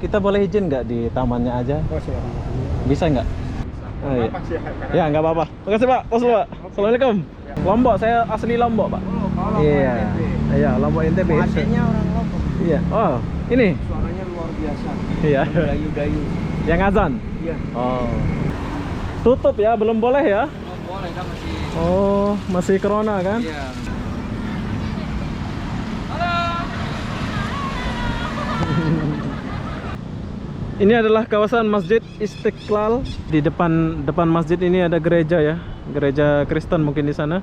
kita boleh izin nggak di tamannya aja? Oh, silakan. Bisa nggak? Bisa. Oh, iya. Apa sih? Ya nggak apa-apa. Makasih Pak. Tos dulu, Pak. Assalamualaikum. Lombok, saya asli Lombok Pak. Oh, kalau Iya. NTB. Iya, Lombok NTB. Aslinya orang Lombok. Iya. Oh, ini. Suaranya luar biasa. Iya. Dayu-dayu. Yang azan. Iya. Oh. Tutup ya, belum boleh ya? Oh, boleh kan masih. Oh, masih corona kan? Iya. Ini adalah kawasan Masjid Istiqlal. Di depan masjid ini ada gereja ya, gereja Kristen mungkin di sana.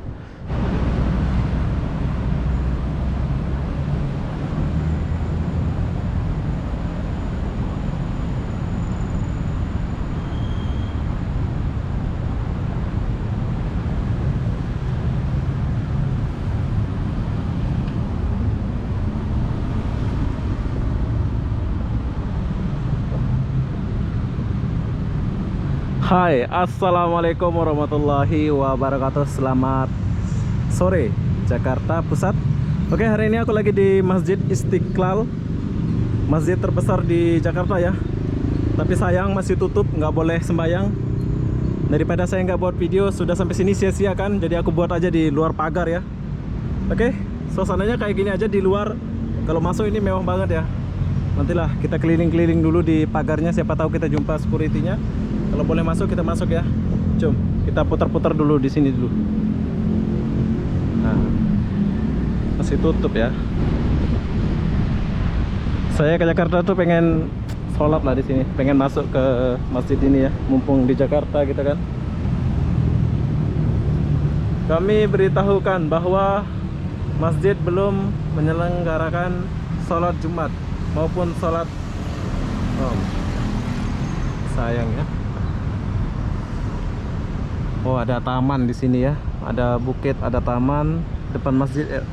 Hai, assalamualaikum warahmatullahi wabarakatuh. Selamat sore Jakarta Pusat. Oke, hari ini aku lagi di Masjid Istiqlal, masjid terbesar di Jakarta ya. Tapi sayang masih tutup, nggak boleh sembahyang. Daripada saya nggak buat video, sudah sampai sini sia-sia kan. Jadi aku buat aja di luar pagar ya. Oke, suasananya kayak gini aja di luar. Kalau masuk ini mewah banget ya. Nantilah kita keliling-keliling dulu di pagarnya, siapa tahu kita jumpa security-nya. Kalau boleh masuk kita masuk ya. Cum, kita putar-putar dulu di sini dulu. Nah, masih tutup ya. Saya ke Jakarta tuh pengen sholat lah di sini, pengen masuk ke masjid ini ya, mumpung di Jakarta gitu kan. Kami beritahukan bahwa masjid belum menyelenggarakan sholat Jumat maupun sholat sayang ya. Oh, ada taman di sini ya, ada bukit, ada taman depan masjid ya.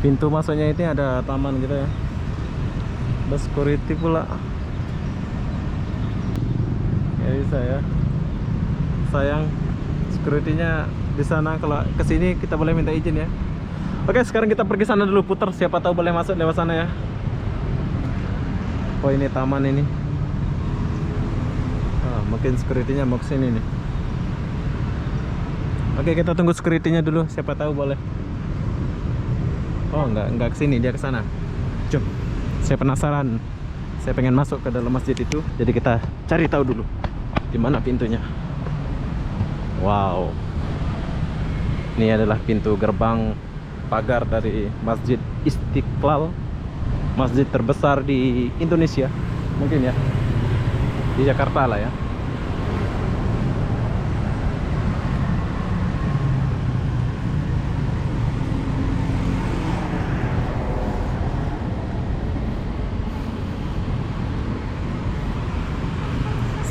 Pintu masuknya ini ada taman gitu ya. Ada security pula. Ya bisa ya. Sayang security-nya di sana. Kalau ke sini kita boleh minta izin ya. Oke, sekarang kita pergi sana dulu, putar, siapa tahu boleh masuk lewat sana ya. Oh, ini taman ini. Mungkin security-nya mau ke sini nih. Oke, kita tunggu security-nya dulu, siapa tahu boleh. Oh, enggak ke sini, dia ke sana. Jom. Saya penasaran. Saya pengen masuk ke dalam masjid itu, jadi kita cari tahu dulu di mana pintunya. Wow. Ini adalah pintu gerbang pagar dari Masjid Istiqlal, masjid terbesar di Indonesia. Mungkin ya. Di Jakarta lah ya.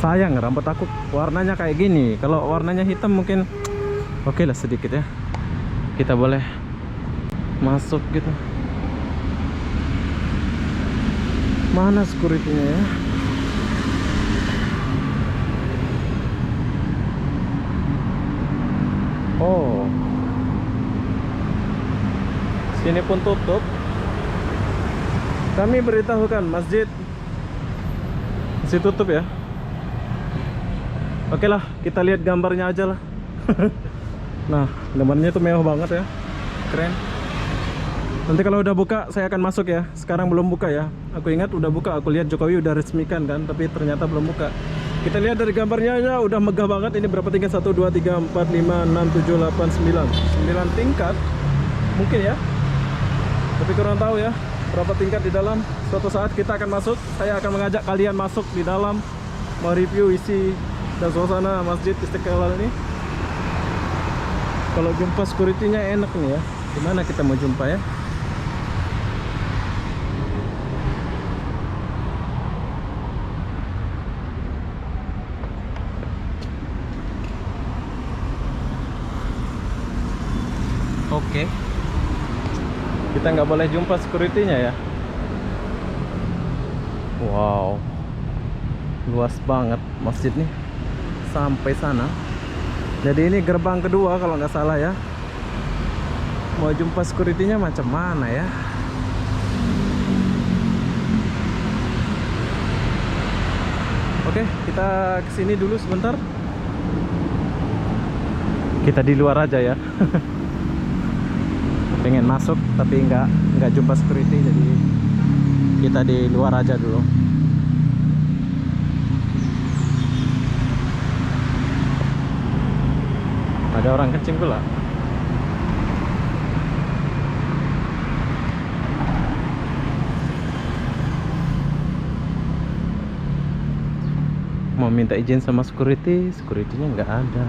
Sayang rambut aku warnanya kayak gini. Kalau warnanya hitam mungkin oke lah sedikit ya. Kita boleh masuk gitu. Mana security-nya ya? Oh, sini pun tutup. Kami beritahukan masjid masih tutup ya. Oke lah, kita lihat gambarnya aja lah. Nah, gambarnya itu mewah banget ya, keren. Nanti kalau udah buka saya akan masuk ya. Sekarang belum buka ya. Aku ingat udah buka, aku lihat Jokowi udah resmikan kan, tapi ternyata belum buka. Kita lihat dari gambarnya aja udah megah banget. Ini berapa tingkat? 1, 2, 3, 4, 5, 6, 7, 8, 9 9 tingkat mungkin ya. Tapi kurang tahu ya berapa tingkat di dalam. Suatu saat kita akan masuk. Saya akan mengajak kalian masuk di dalam, mau review isi dan suasana Masjid Istiqlal ini. Kalau jumpa security-nya enak nih ya. Gimana kita mau jumpa ya? Oke. Kita nggak boleh jumpa security-nya ya. Wow, luas banget masjid nih sampai sana. Jadi ini gerbang kedua kalau nggak salah ya. Mau jumpa security-nya macam mana ya? Oke, kita kesini dulu sebentar. Kita di luar aja ya. Pengen masuk tapi nggak jumpa security, jadi kita di luar aja dulu. Ada orang kencing pula. Mau minta izin sama security-nya nggak ada.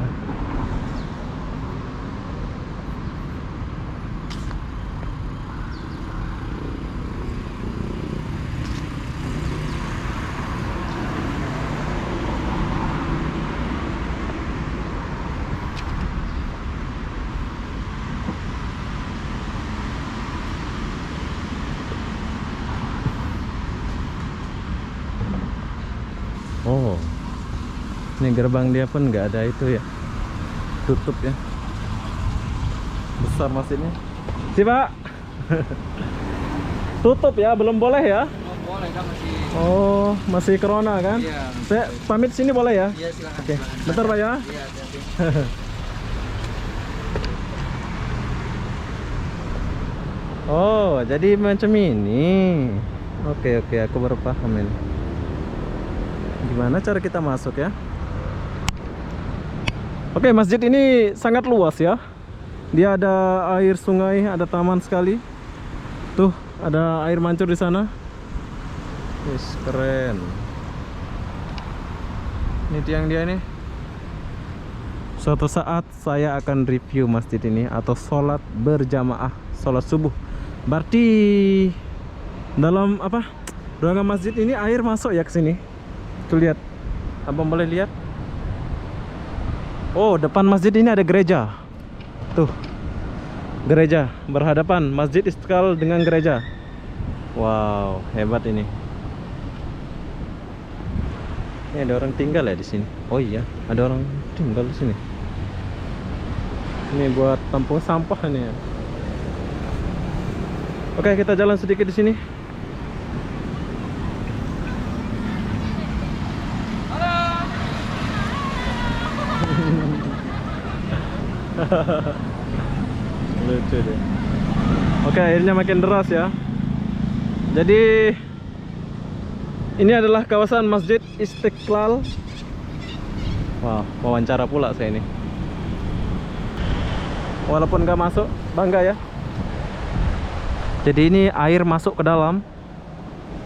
Oh, ini gerbang dia pun nggak ada itu ya, tutup ya, besar masjidnya. Si Pak, tutup ya, belum boleh ya? Oh, boleh kan masih. Oh, masih corona kan? Iya. Saya pamit sini boleh ya? Iya, silakan. Oke, silakan. bentar Pak ya. Iya, hati-hati. Oh, jadi macam ini. Oke, aku baru paham ini. Gimana cara kita masuk ya? Oke, masjid ini sangat luas ya. Dia ada air sungai, ada taman sekali. Tuh, ada air mancur di sana. Wis, keren. Ini tiang dia nih. Suatu saat saya akan review masjid ini atau sholat berjamaah, sholat subuh. Berarti dalam apa? Ruangan masjid ini air masuk ya ke sini. Tuh lihat. Abang boleh lihat? Oh, depan masjid ini ada gereja. Tuh. Gereja berhadapan Masjid Istiqlal dengan gereja. Wow, hebat ini. Ini ada orang tinggal ya di sini. Oh iya, ada orang tinggal di sini. Ini buat tampung sampah ini ya. Oke, kita jalan sedikit di sini. Lucu deh. Oke, airnya makin deras ya. Jadi ini adalah kawasan Masjid Istiqlal. Wah, wawancara pula saya ini. Walaupun nggak masuk, bangga ya. Jadi ini air masuk ke dalam.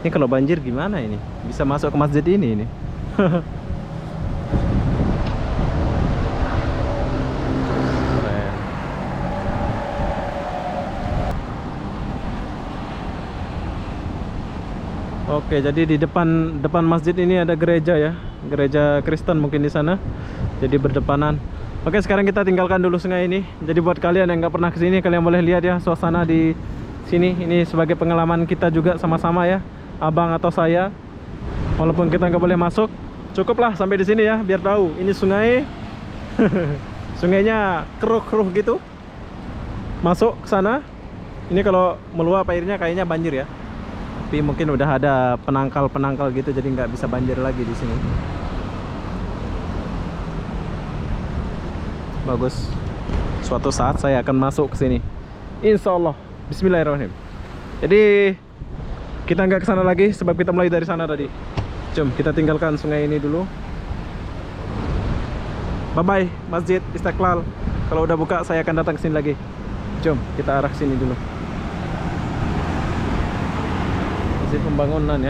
Ini kalau banjir gimana ini? Bisa masuk ke masjid ini. Keren. Oke, jadi di depan masjid ini ada gereja ya. Gereja Kristen mungkin di sana. Jadi berdepanan. Oke, sekarang kita tinggalkan dulu sungai ini. Jadi buat kalian yang nggak pernah kesini, kalian boleh lihat ya suasana di sini. Ini sebagai pengalaman kita juga sama-sama ya, abang atau saya. Walaupun kita nggak boleh masuk, cukuplah sampai di sini ya, biar tahu ini sungai. Sungainya keruh-keruh gitu. Masuk ke sana. Ini kalau meluap airnya kayaknya banjir ya. Tapi mungkin udah ada penangkal gitu, jadi nggak bisa banjir lagi di sini. Bagus. Suatu saat saya akan masuk ke sini. Insya Allah. Bismillahirrahmanirrahim. Jadi kita nggak kesana lagi sebab kita mulai dari sana tadi. Jom kita tinggalkan sungai ini dulu. Bye bye Masjid Istiqlal. Kalau udah buka saya akan datang ke sini lagi. Jom kita arah sini dulu. Masjid pembangunan ya.